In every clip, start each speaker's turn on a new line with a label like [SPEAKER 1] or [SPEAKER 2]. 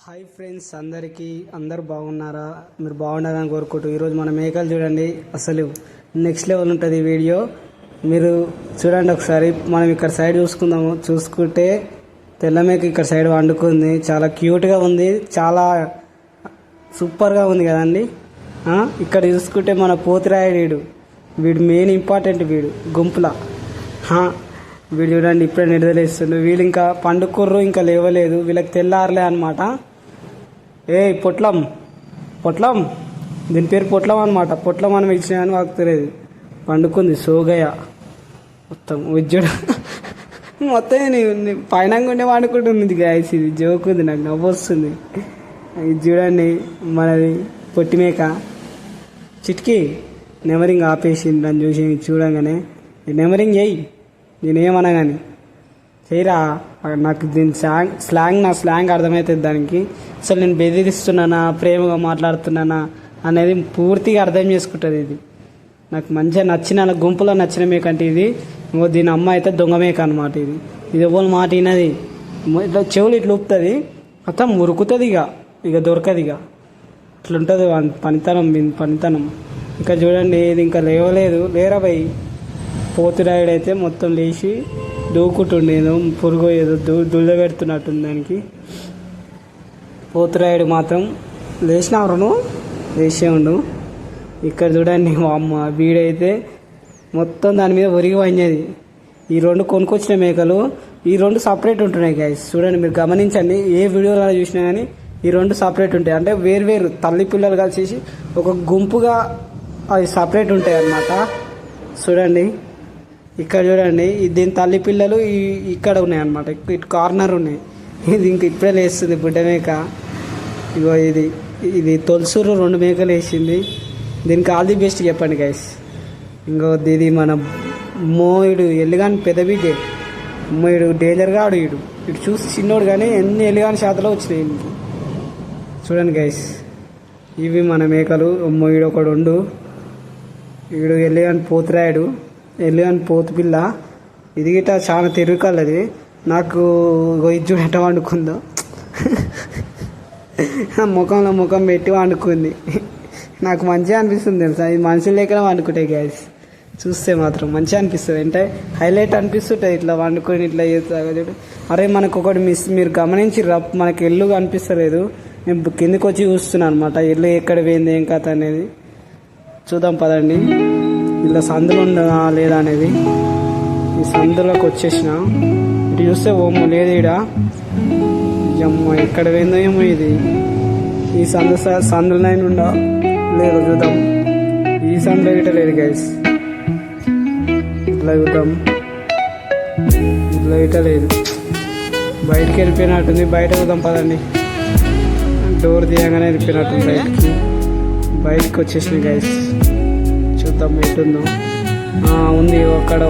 [SPEAKER 1] Hi friends, అందరూ బాగున్నారా? మీరు బాగుండాలని కోరుకుంటూ ఈరోజు మన మేకలు చూడండి, అసలు నెక్స్ట్ లెవెల్ ఉంటుంది ఈ వీడియో. మీరు చూడండి ఒకసారి. మనం ఇక్కడ సైడ్ చూసుకుంటే తెల్ల మేక ఇక్కడ సైడ్ వండుకుంది. చాలా క్యూట్గా ఉంది, చాలా సూపర్గా ఉంది కదండి. ఇక్కడ చూసుకుంటే మన పోతిరాయుడు, వీడు మెయిన్ ఇంపార్టెంట్, వీడు గుంపుల వీడు చూడండి ఇప్పుడే నిద్రలేస్తుండు. వీళ్ళు ఇంకా పండుకుర్రు, ఇంకా లేవలేదు, వీళ్ళకి తెల్లారలే అనమాట. పొట్లం దీని పేరు పొట్లం అనమాట. పొట్లం మనం ఇచ్చిన కానీ మాకు తెలియదు. పండుకుంది సోగయ్య మొత్తం ఉజ్జుడు మొత్తం పైన ఉండే వండుకుంటుంది. గాయస్ ఇది జోక్ ఉంది, నాకు నవ్వు వస్తుంది. ఇది చూడండి మనది పొట్టి మేక. చిట్కి నెమరింగ్ ఆపేసింది నన్ను చూసి. చూడంగానే నెమరింగ్ చెయ్యి, నేనేమన్నా కానీ చేయరా. నాకు దీని నా స్లాంగ్ అర్థమవుతుంది దానికి. అసలు నేను బెదిరిస్తున్నానా, ప్రేమగా మాట్లాడుతున్నానా అనేది పూర్తిగా అర్థం చేసుకుంటుంది. ఇది నాకు మంచిగా నచ్చిన, గుంపులో నచ్చిన మేక అంటే ఇది. దీని అమ్మ అయితే దొంగ మేక అనమాట. ఇది ఎవరు మాట వినది, ఇట్లా చెవులు ఇట్లా ఊపుతుంది, మొత్తం మురుకుతుంది, ఇక దొరకదు. ఇట్లుంటుంది పనితనం. ఇంకా చూడండి ఇది ఇంకా లేవలేదు. లేరా భయ్. పోతురాయుడు అయితే మొత్తం లేచి దూకుంటుండే, ఏదో పురుగు ఏదో దుళ్ళ పెడుతున్నట్టుంది దానికి. పోతురాయుడు మాత్రం లేచినవరును లేచే ఉండు. ఇక్కడ చూడండి మా అమ్మ, వీడైతే మొత్తం దాని మీద ఒరిగి వంజేది. ఈ రెండు కొనుక్కొచ్చిన మేకలు, ఈ రెండు సపరేట్ ఉంటున్నాయి గైస్. చూడండి మీరు గమనించండి, ఏ వీడియోలో చూసినా కానీ ఈ రెండు సపరేట్ ఉంటాయి. అంటే వేరు తల్లి పిల్లలు కలిసి ఒక గుంపుగా అవి సపరేట్ ఉంటాయి అన్నమాట. చూడండి ఇక్కడ చూడండి, దీని తల్లి పిల్లలు ఇక్కడ ఉన్నాయి అన్నమాట. ఇటు కార్నర్ ఉన్నాయి. ఇది ఇంక ఇప్పుడే లేస్తుంది బుడ్డ మేక. ఇగో ఇది తొలసూరు 2 మేకలు వేసింది. దీనికి ఆల్ ది బెస్ట్ చెప్పండి గైస్. ఇంకో ఇది మన మోయుడు ఎల్లిగాని పెద్ద బిడ్డే. మోయుడు డేంజర్గా ఆడు. ఇటు చూసి చిన్నోడు కానీ ఎన్ని ఎల్లిగాని శాతలో వచ్చినాయి ఇంటికి. చూడండి గైస్, ఇవి మన మేకలు. మోయుడు ఒకడు ఉండు, వీడు ఎల్లిగాని పోతురాయుడు, ఎల్లిగాని పోతు పిల్ల. ఇది గిట్ట చాలా తిరుగుకల్లది. నాకు ఇది చూడ ఎట్ట వండుకుందో, ముఖం పెట్టి వండుకుంది. నాకు మంచిగా అనిపిస్తుంది తెలుసా. ఇది మనుషులు లేకనే వండుకుంటాయి గ్యాస్. చూస్తే మాత్రం మంచిగా అనిపిస్తుంది, అంటే హైలైట్ అనిపిస్తుంటుంది ఇట్లా వండుకొని ఇట్లా చేస్తా. అరే మనకు ఒకటి మీరు గమనించి మనకి ఎల్లు కనిపిస్తలేదు. నేను కిందికి వచ్చి చూస్తున్నాను అనమాట, ఎల్లు ఎక్కడ పోయింది ఏం కథ అనేది. చూద్దాం పదండి. ఇలా సందులు ఉండదా లేదా అనేది. ఈ సందులోకి వచ్చేసిన, ఇటు చూస్తే ఓమో లేదు ఈడ. అమ్మో ఎక్కడ పోయిందో ఏమో ఇది. ఈ సందులైన ఉండా లేదు, చూద్దాం. ఈ సందులో గిట్ట లేదు గైస్. ఇట్లా చూద్దాం, ఇట్లా గిట్ట లేదు. బయటికి వెళ్ళిపోయినట్టుంది. బయట చూద్దాం పదండి. డోర్ తీయగానే వెళ్ళిపోయినట్టుంది బయటికి వచ్చేసింది గైస్. చూద్దాం ఎటుందో. ఉంది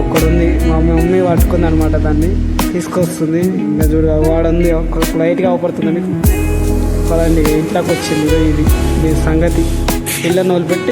[SPEAKER 1] ఒక్కడుంది. మా మమ్మీ పట్టుకుంది అనమాట, దాన్ని తీసుకొస్తుంది. ఇంకా చూడ వాడుంది, లైట్గా అవపడుతుంది మీకు. పదండి ఇంట్లోకి వచ్చింది. ఇది సంగతి. పిల్లని వదిలిపెట్టి